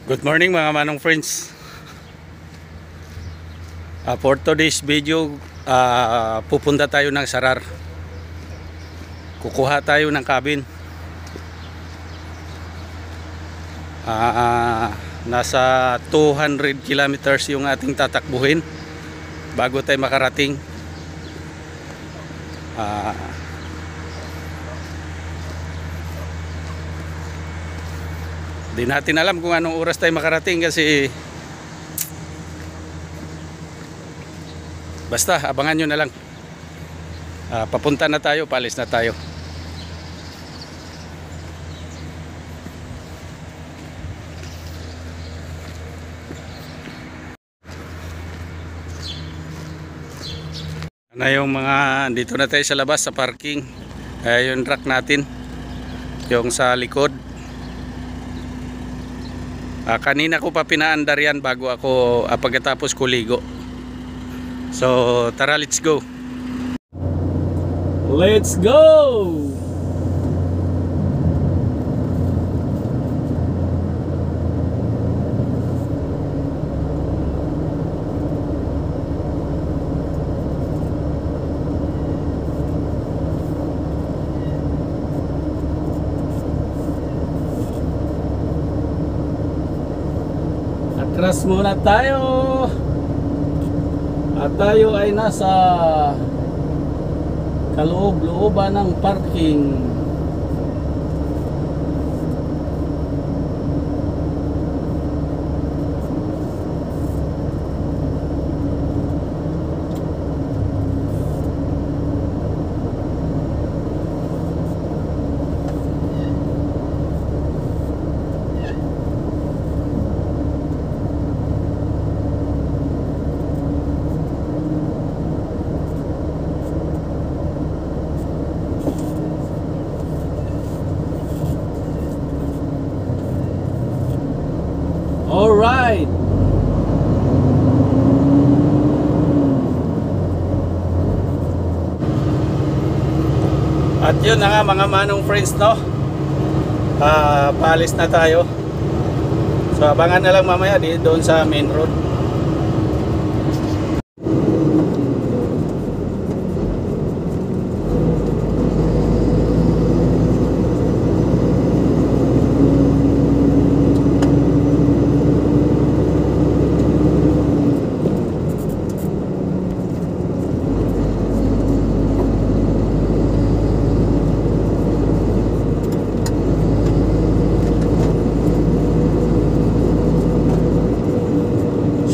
Good morning mga manong friends. For today's video, pupunta tayo ng Sarar. Kukuha tayo ng cabin. Nasa 200 kilometers yung ating tatakbuhin bago tayo makarating. Di natin alam kung anong oras tayo makarating kasi basta abangan nyo na lang. Papunta na tayo, paalis na tayo. Na yung mga dito na tayo sa labas sa parking. Yung truck natin yung sa likod. Kanina ko pa pinaandar yan bago ako pagkatapos ko ligo. So tara, let's go. Let's go. Atras muna tayo. At tayo ay nasa kaloob-looban ng parking. Alright. At yun na nga mga manong friends, no? Paalis na tayo. So abangan na lang mamaya doon sa main road.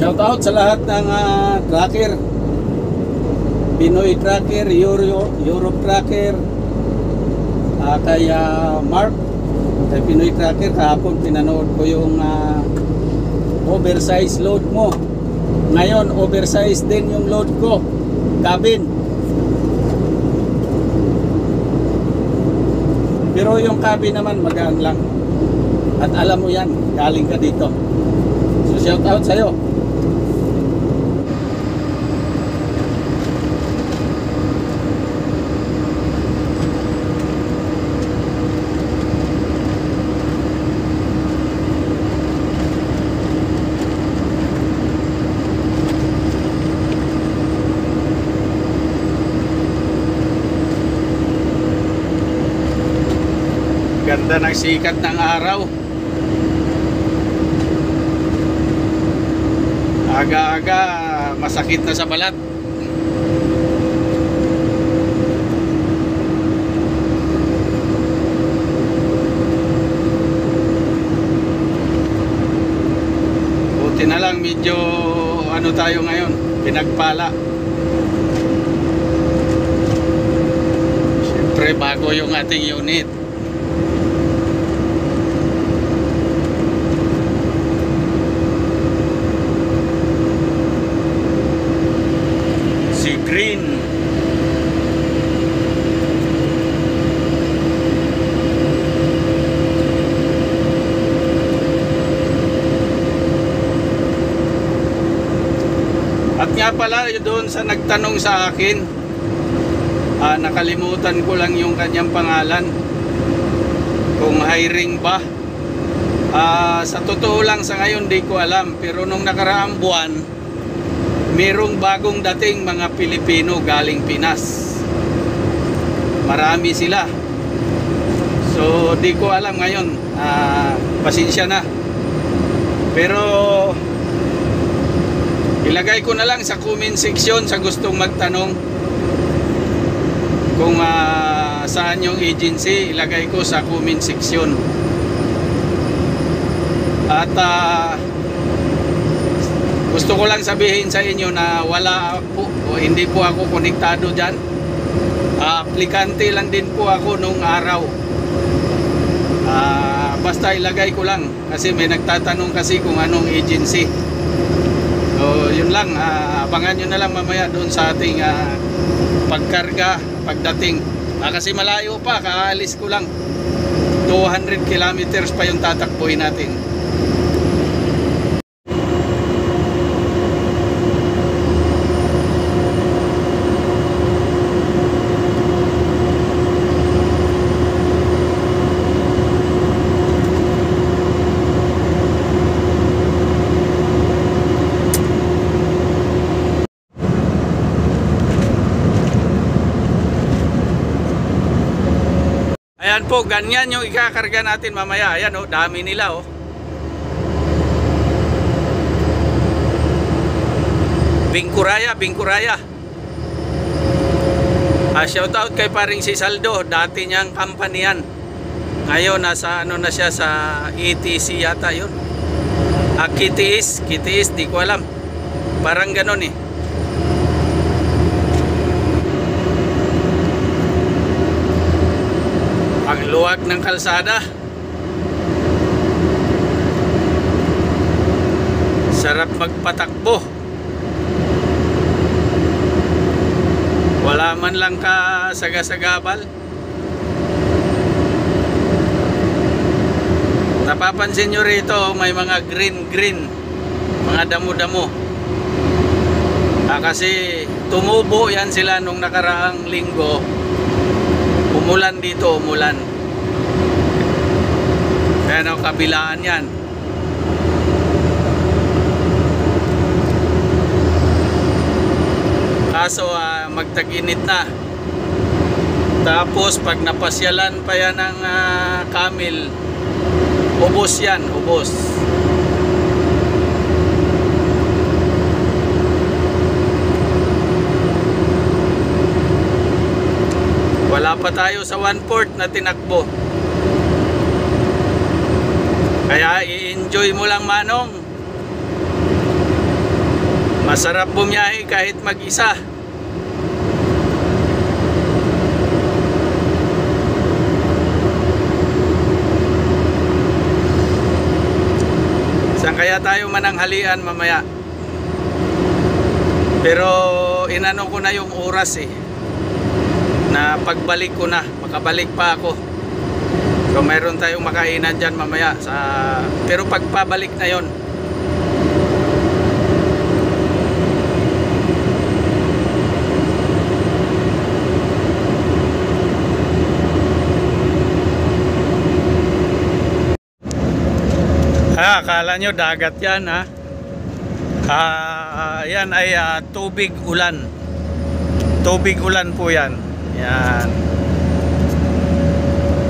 Shout out sa lahat ng tracker, Pinoy tracker, Europe tracker, kay Mark, kay Pinoy tracker. Kahapon pinanood ko yung oversize load mo. Ngayon oversize din yung load ko, cabin. Pero yung cabin naman magaan lang. At alam mo yan, galing ka dito. So shout out sa'yo. Ganda ng sikat ng araw. Aga-aga masakit na sa balat. Buti na lang medyo ano tayo ngayon, pinagpala. Siyempre bago yung ating unit. Green. At nga pala doon sa nagtanong sa akin, nakalimutan ko lang yung kanyang pangalan, kung hiring ba. Sa totoo lang sa ngayon di ko alam, pero nung nakaraang buwan merong bagong dating mga Pilipino galing Pinas. Marami sila. So di ko alam ngayon, pasensya na. Pero ilagay ko na lang sa comment section sa gustong magtanong kung saan yung agency, ilagay ko sa comment section. At gusto ko lang sabihin sa inyo na wala po, o hindi po ako konektado dyan. Aplikante lang din po ako nung araw. Basta ilagay ko lang kasi may nagtatanong kasi kung anong agency. So yun lang, abangan nyo na lang mamaya doon sa ating pagkarga, pagdating. Kasi malayo pa, kaalis ko lang. 200 kilometers pa yung tatakbuhin natin. Ayan po, ganyan yung ikakarga natin mamaya. Ayan oh, dami nila oh. Bingkuraya, Bingkuraya. Shout out kay paring si Saldo, dati niyang company yan. Ngayon nasa ano na siya, sa ETC yata yun. KTS, di ko alam. Parang ganon eh. Ang luwag ng kalsada. Sarap magpatakbo. Wala man lang ka sagasagabal. Napapansin nyo rito may mga green, mga damo-damo. Kasi tumubo yan sila nung nakaraang linggo. Umulan dito, umulan. Kaya ang kabilaan yan. Kaso magtag-init na. Tapos pag napasyalan pa yan ng camel, ubos yan, ubos. Wala pa tayo sa 1/4 na tinakbo. Kaya i-enjoy mo lang, Manong. Masarap bumiyahe kahit mag-isa. Saan kaya tayo mananghalian mamaya? Pero inano ko na yung oras eh, na pagbalik ko na, makabalik pa ako. So mayroon tayong makainan dyan mamaya pero pagpabalik na yon. Akala nyo dagat yan ha. Yan ay tubig ulan. Tubig ulan po yan. Yan.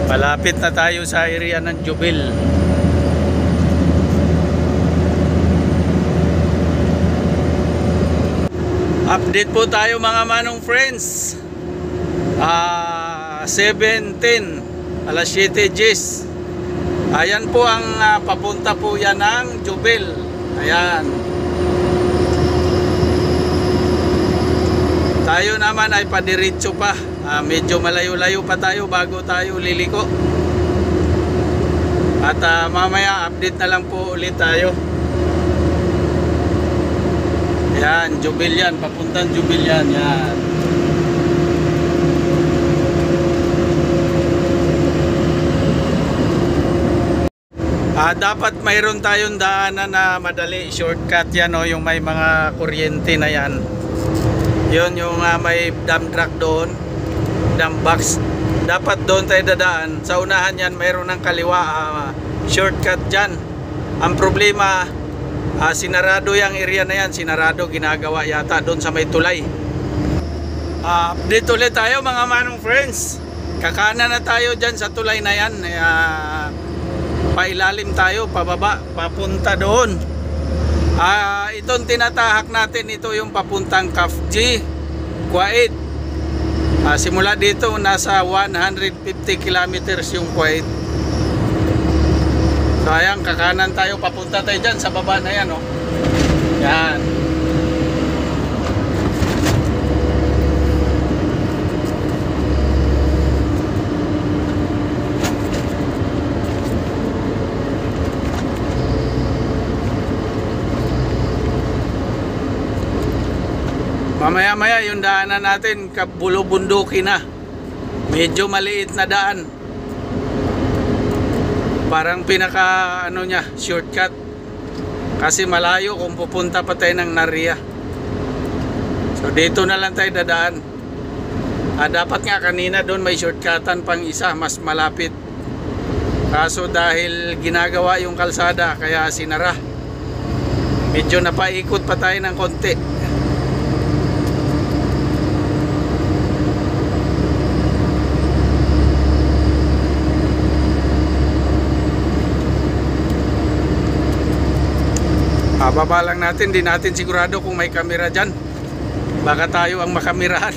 Malapit na tayo sa area ng Jubil. Update po tayo mga Manong friends. 7:10, alas 7 Gs. Ayan po ang papunta po yan ng Jubil. Ayan. Tayo naman ay padiretso pa. Medyo malayo-layo pa tayo bago tayo liliko. At mamaya update na lang po ulit tayo. Yan, Jubil yan. Papuntang Jubil yan. Yan. Dapat mayroon tayong daanan na madali. Shortcut yan o. Yung may mga kuryente na yan. Yun yung may dump truck doon. Dump box. Dapat doon tayo dadaan. Sa unahan yan mayroon ng kaliwa. shortcut dyan. Ang problema, sinarado yung area na yan, sinarado, ginagawa yata doon sa may tulay. Update ulit tayo mga manong friends. Kakana na tayo dyan sa tulay na yan. Pailalim tayo, pababa, papunta doon. Itong tinatahak natin, ito yung papuntang Kafji, Kuwait. Simula dito, nasa 150 kilometers yung Kuwait. So ayan, kakanan tayo, papunta tayo dyan sa baba na yan, oh. Yan. Mamaya-maya yung daanan natin, kabulubunduki na. Medyo maliit na daan. Parang pinaka niya, shortcut. Kasi malayo kung pupunta pa tayo ng Naria. So dito na lang tayo dadaan. Dapat nga kanina doon may shortcutan pang isa, mas malapit. Kaso dahil ginagawa yung kalsada, kaya sinara. Medyo napaikot pa tayo ng konti. Baba lang natin, di natin sigurado kung may kamera dyan. Baka tayo ang makamerahan.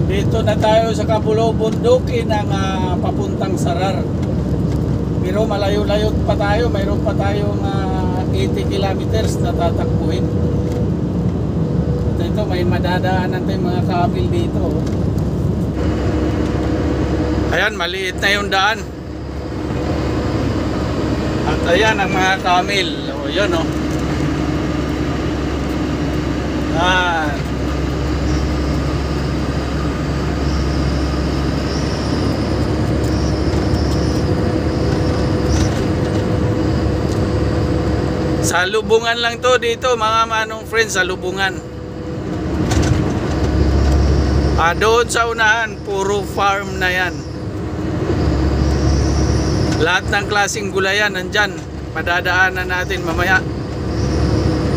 Dito na tayo sa kabulubunduki ng papuntang Sarar. Pero malayo-layo pa tayo, mayroon pa tayong 80 kilometers na tatakbuhin. Ito may madadaanan tayong mga kabil dito. Ayan, maliit na yung daan. At ayan ang mga kamil. O yun o. Sa lubungan lang to dito mga manong friends, sa lubungan. Doon sa unahan, puro farm na yan. Lahat ng klaseng gulayan nandyan. Madadaanan natin mamaya.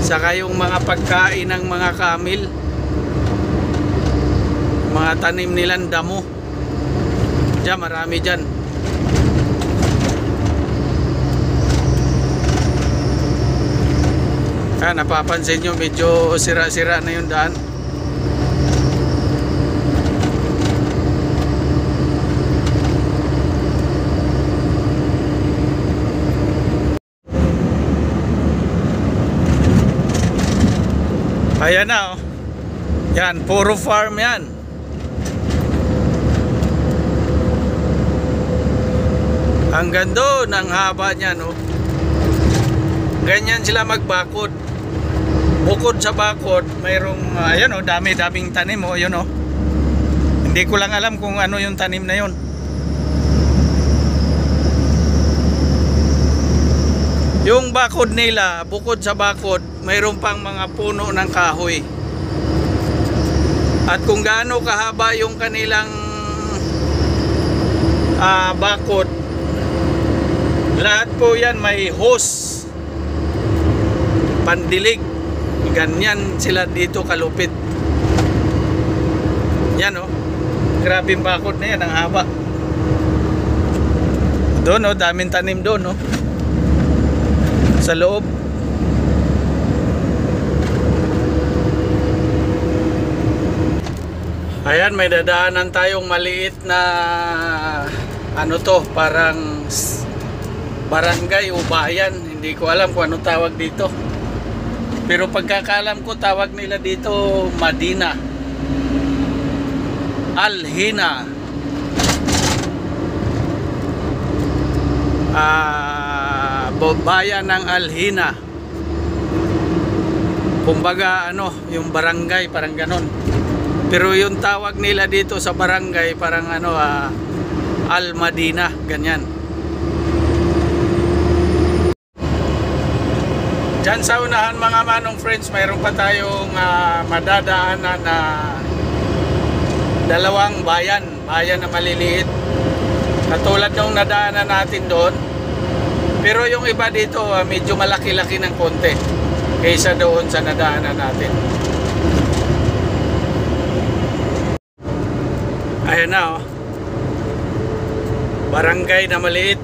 Saka yung mga pagkain ng mga kamil. Mga tanim nilang damo. Diyan, marami dyan. Napapansin nyo medyo sira-sira na yung daan. Ayan na, oh. Yan, puro farm yan. Hanggang doon ang haba niyan, oh. Ganyan sila magbakod. Bukod sa bakod, mayroong ayan oh, dami-daming tanim oh, yun oh. Hindi ko lang alam kung ano yung tanim na yun. Yung bakod nila, bukod sa bakod, mayroon pang mga puno ng kahoy. At kung gaano kahaba yung kanilang bakod, lahat po yan may hose, pandilig. Ganyan sila dito kalupit. Yan oh. Grabe yung bakod na yan, ang haba. Doon oh, daming tanim doon oh. Sa loob. Ayan, may dadaanan tayong maliit na ano to, parang barangay o bayan. Hindi ko alam kung ano tawag dito. Pero pagkakaalam ko, tawag nila dito Madina, Al-Hina. bayan ng Alhina. Kumbaga ano, yung barangay parang ganon. Pero yung tawag nila dito sa barangay parang ano, Al Madina, ganyan. Diyan sa unahan mga manong friends, mayroon pa tayong madadaanan na dalawang bayan na maliliit. Katulad nung nadaanan natin doon. Pero yung iba dito medyo malaki-laki ng konti kaysa doon sa nadaanan natin. Ayan na oh. Barangay na maliit.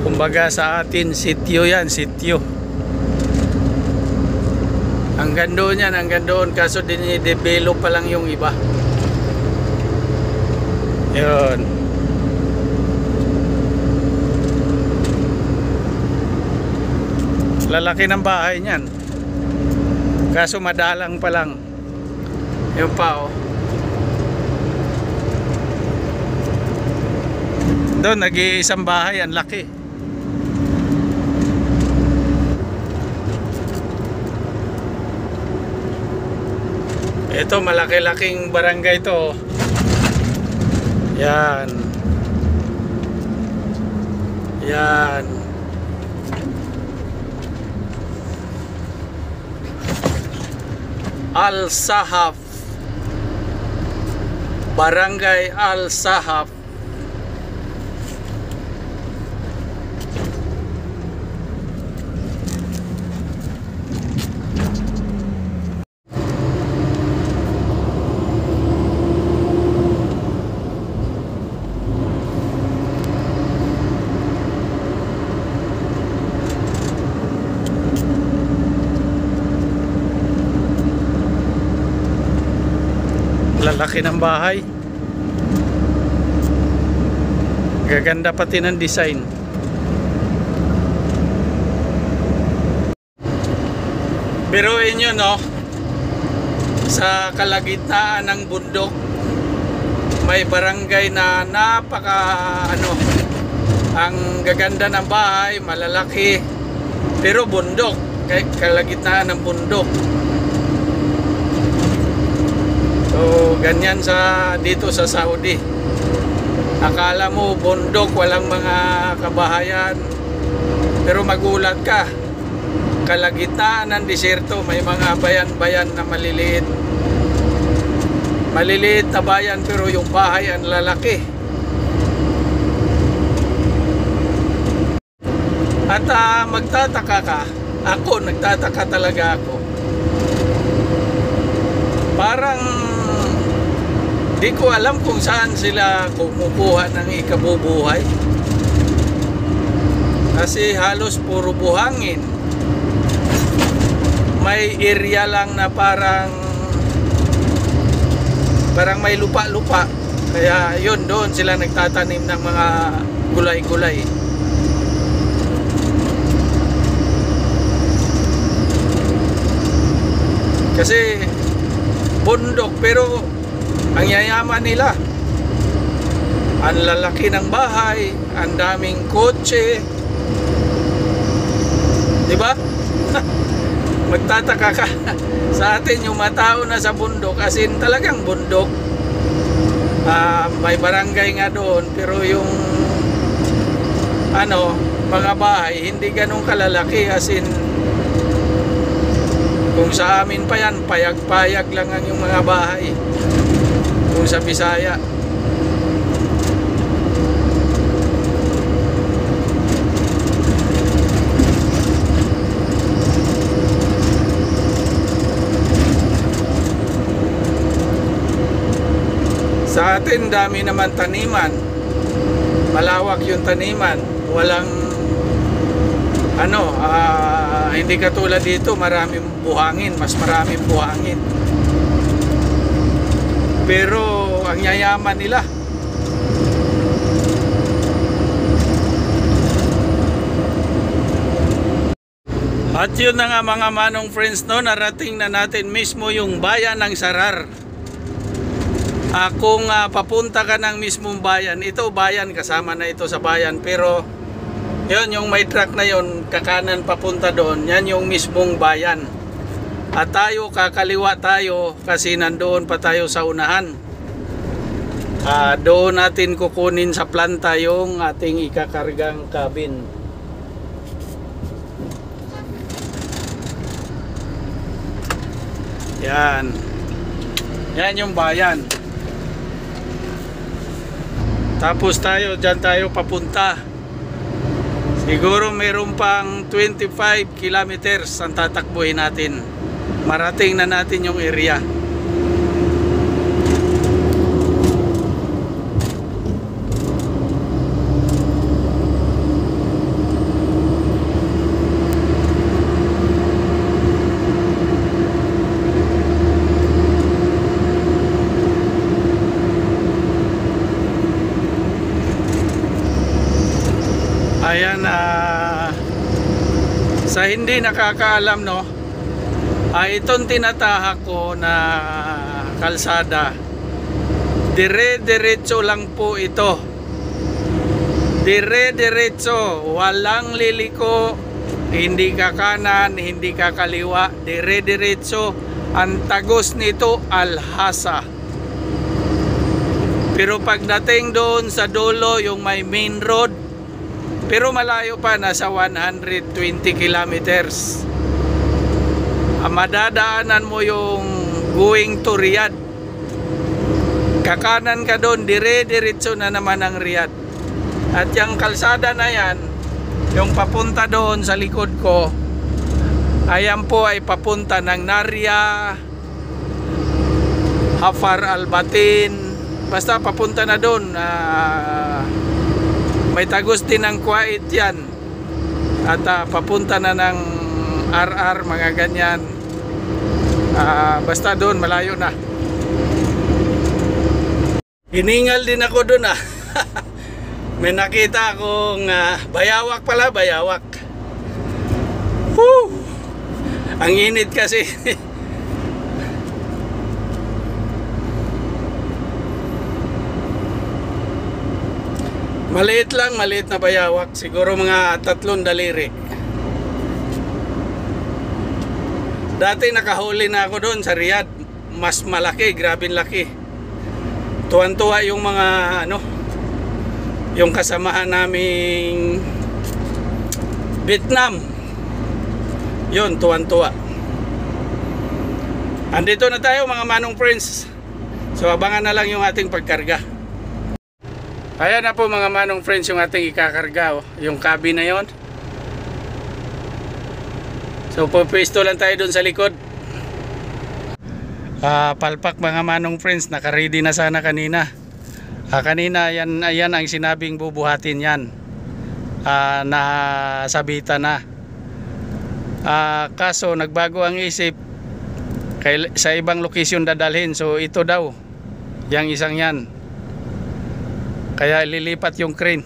Kumbaga sa atin sityo yan, sityo. Hanggang doon yan, hanggang doon. Kaso dinidevelop pa lang yung iba. Yun. Lalaki ng bahay niyan. Kaso madalang pa lang. Yun pa oh. Doon, nag-iisang bahay, ang laki. Ito, malaki-laking barangay to. Yan. Yan. Al-Sahaf. Barangay Al-Sahaf. Lalaki ng bahay. Gaganda pati ng design. Biruin nyo no, sa kalagitnaan ng bundok may barangay na napaka ano, ang gaganda ng bahay, malalaki, pero bundok, kay kalagitnaan ng bundok. So, ganyan sa dito sa Saudi. Akala mo bundok, walang mga kabahayan. Pero magulat ka. Kalagitnaan ng disyerto, may mga bayan-bayan na maliliit. Maliliit na bayan pero yung bahay ang lalaki. At magtataka ka. Ako, nagtataka talaga ako. Parang di ko alam kung saan sila kumukuha ng ikabubuhay. Kasi halos puro buhangin. May area lang na parang may lupa-lupa. Kaya yun, doon sila nagtatanim ng mga gulay-gulay. Kasi bundok pero ang yayaman nila, ang lalaki ng bahay, ang daming kotse, di ba? Magtataka ka. Sa atin yung matao na sa bundok, as in talagang bundok. May barangay nga doon, pero yung ano, mga bahay hindi ganun kalalaki, as in kung sa amin pa yan, payag-payag lang ang yung mga bahay. Kung sa Bisaya. Sa atin dami naman taniman. Malawak yung taniman. Walang ano, hindi katulad dito, maraming buhangin, mas maraming buhangin. Pero ang yayaman nila. At yun na nga mga manong friends no, narating na natin mismo yung bayan ng Sarar. Kung papunta ka ng mismong bayan, ito bayan, kasama na ito sa bayan, pero yun, yung may truck na yun, kakanan papunta doon, yan yung mismong bayan. At tayo, kakaliwa tayo kasi nandoon pa tayo sa unahan. Doon natin kukunin sa planta yung ating ikakargang cabin. Yan. Yan yung bayan. Tapos tayo, dyan tayo papunta. Siguro mayroon pang 25 kilometers ang tatakbuhin natin. Marating na natin yung area. Ayan, sa hindi nakakaalam, no, itong tinatahak ko na kalsada, dire-diretso lang po ito. Dire-diretso, walang liliko, hindi ka kanan, hindi ka kaliwa, dire-diretso. Ang tagos nito, Alhasa. Pero pagdating doon sa dulo, yung may main road, pero malayo pa, nasa 120 kilometers. Madadaanan mo yung going to Riyadh. Kakanan ka doon, dire-diretso na naman ang Riyadh. At yung kalsada na yan, yung papunta doon sa likod ko, ayan po ay papunta ng Narya, Hafar al-Batin, basta papunta na doon. May tagos din ng Kuwait yan. At papunta na ng RR, mga ganyan. Basta doon, malayo na. Hiningal din ako doon May nakita akong bayawak pala, bayawak. Woo! Ang init kasi. Maliit lang, maliit na bayawak. Siguro mga 3 daliri. Dati nakahuli na ako doon sa Riyadh. Mas malaki, grabe laki. Tuwan-tuwa yung mga yung kasamahan naming Vietnam. Yun, tuwan-tuwa. Andito na tayo, mga manong friends. So abangan na lang yung ating pagkarga. Ayan na po, mga manong friends, yung ating ikakarga, yung cabin na yon. So pupwesto lang tayo dun sa likod. Palpak, mga manong friends, naka-ready na sana kanina. Kanina ayan ang sinabing bubuhatin yan. Nasabitan na. Kaso nagbago ang isip, sa ibang location dadalhin. So ito daw, yung isang yan. Kaya lilipat yung crane.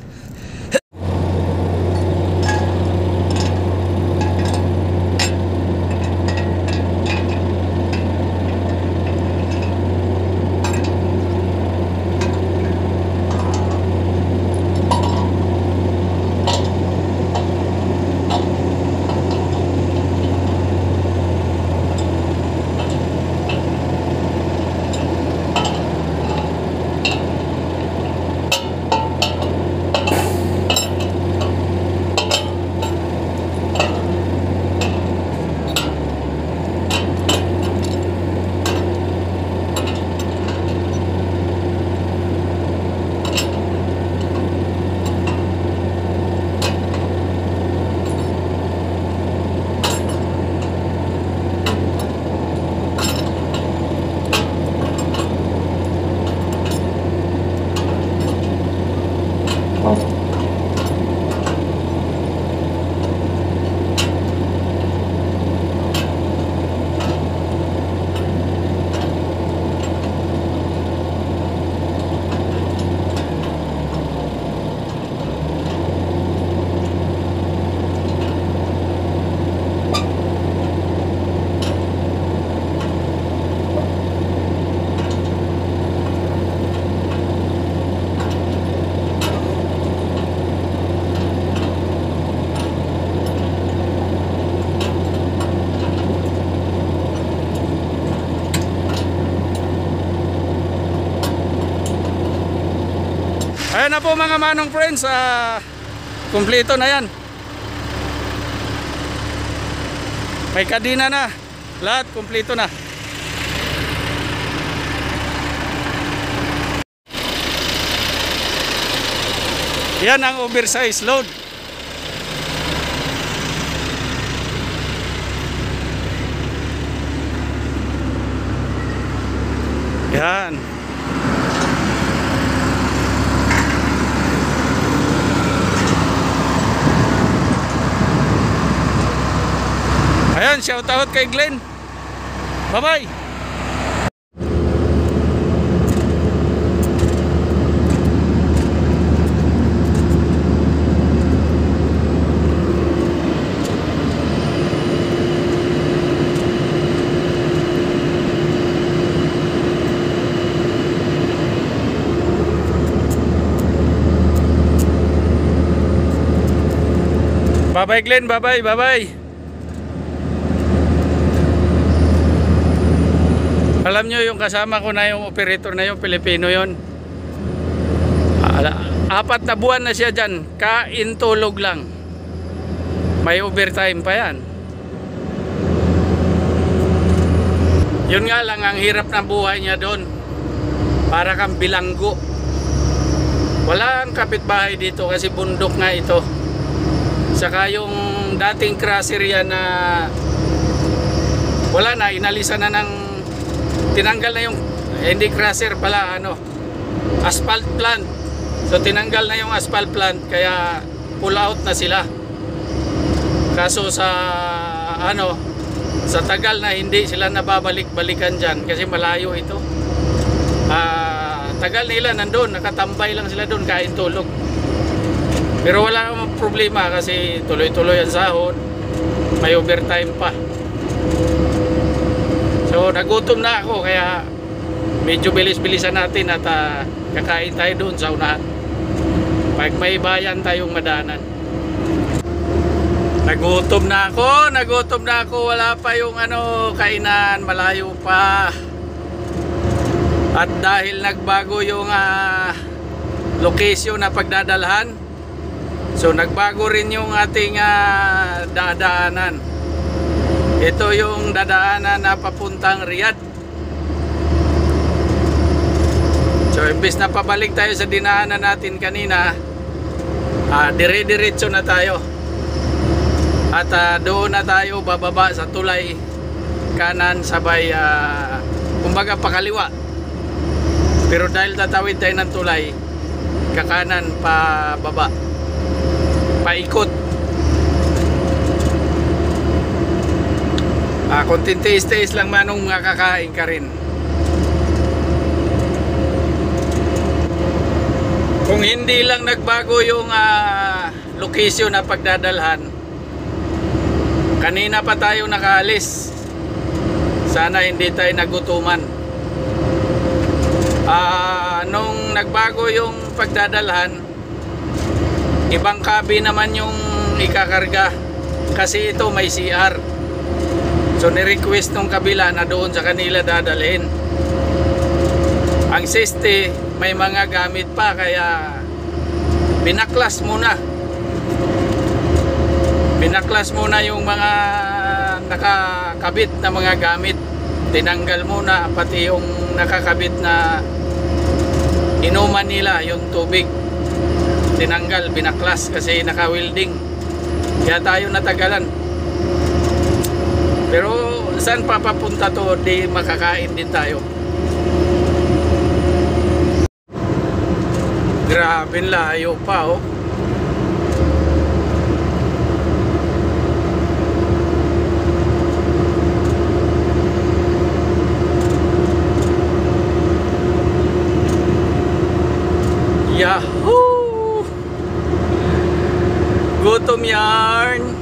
Ayan na po mga manong friends, kumpleto na yan. May kadina na, lahat kumpleto na. Yan ang oversize load. Yan. Ayan, shout out kay Glenn. Bye-bye. Bye-bye Glenn, bye-bye, bye-bye. Alam nyo yung kasama ko na yung operator na yung Pilipino yon. 4 na buwan na siya dyan. Kain tulog lang. May overtime pa yan. Yun nga lang ang hirap ng buhay niya doon. Para kang bilanggo. Walang kapitbahay dito kasi bundok nga ito. Saka yung dating crusher yan na wala na, inalisan na ng tinanggal na yung hindi crusher pala, asphalt plant. So tinanggal na yung asphalt plant kaya pull out na sila. Kaso sa sa tagal na hindi sila nababalik-balikan dyan kasi malayo ito. Tagal nila nandun, nakatambay lang sila doon, kain tulog. Pero wala namang problema kasi tuloy-tuloy ang sahod, may overtime pa. So nagutom na ako kaya medyo bilis-bilisan natin at kakain tayo doon sa unahan. Pag may bayan tayong madanan. Nagutom na ako, wala pa yung kainan, malayo pa. At dahil nagbago yung location na pagdadalhan, so nagbago rin yung ating dadaanan. Ito yung dadaanan na papuntang Riyadh. So imbes na pabalik tayo sa dinaanan natin kanina, dire-diretso na tayo. At doon na tayo bababa sa tulay kanan sabay kumbaga pakaliwa. Pero dahil tatawid tayo ng tulay, kakanan pa baba, paikot. Konting taste lang manong makakain ka rin. Kung hindi lang nagbago yung location na pagdadalhan, kanina pa tayo nakaalis. Sana hindi tayo nagutuman. Nung nagbago yung pagdadalhan, ibang kabi naman yung ikakarga kasi ito may CR. So ni-request nung kabila na doon sa kanila dadalhin. Ang siste may mga gamit pa kaya binaklas muna. Binaklas muna yung mga nakakabit na mga gamit. Tinanggal muna pati yung nakakabit na inuman nila, yung tubig. Tinanggal, binaklas kasi naka-welding. Kaya tayo natagalan. Pero saan pa papunta to? Di makakain din tayo. Grabe, layo pa oh. Yahoo! Gutom yarn.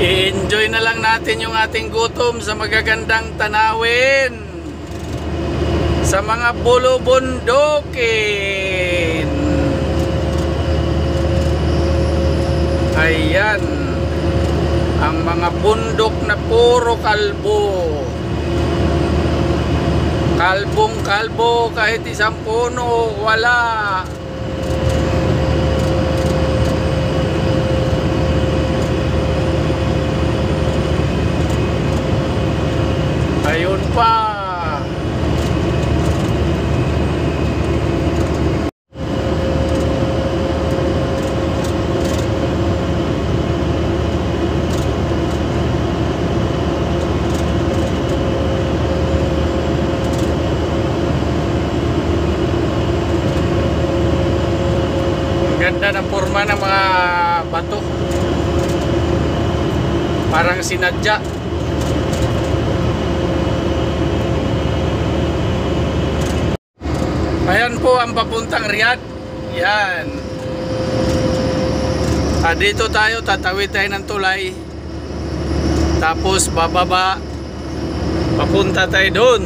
I-enjoy na lang natin yung ating gutom sa magagandang tanawin, sa mga bulubundukin. Ayan. Ang mga bundok na puro kalbo. Kalbong kalbo, kahit isang puno wala. Ayun pa. Ganda ng forma ng mga bato, parang sinadya. Ayan po ang papuntang Riyadh. Yan. Dito tayo, tatawid tayo ng tulay, tapos bababa, papunta tayo doon.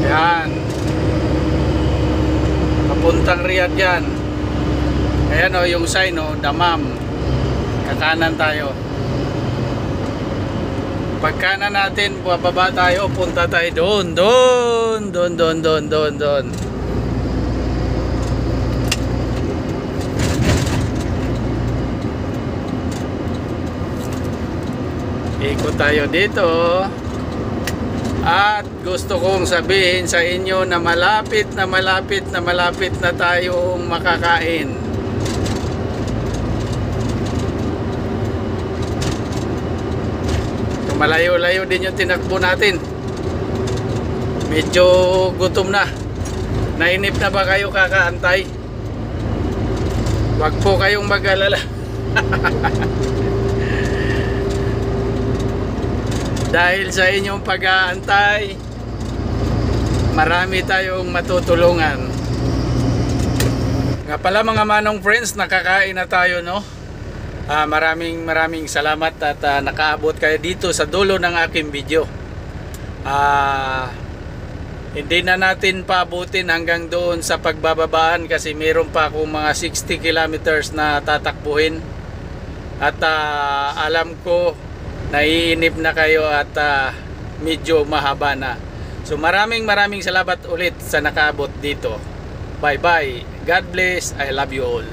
Yan, papuntang Riyadh yan. Ayan o, yung sign o, Dammam. Kakanan tayo. Pagkanan natin, bababa tayo, punta tayo doon. Doon. Ikot tayo dito. At gusto kong sabihin sa inyo na malapit na tayong makakain. Malayo-layo din yung tinakbo natin. Medyo gutom na. Nainip na ba kayo kakaantay? Wag po kayong mag-alala. Dahil sa inyong pag-aantay, marami tayong matutulungan. Nga pala mga manong friends, nakakain na tayo, no? Maraming salamat at nakaabot kayo dito sa dulo ng aking video. Hindi na natin paabutin hanggang doon sa pagbababaan kasi meron pa akong mga 60 kilometers na tatakbuhin. At alam ko naiinip na kayo at medyo mahaba na. So maraming salamat ulit sa nakaabot dito. Bye bye. God bless. I love you all.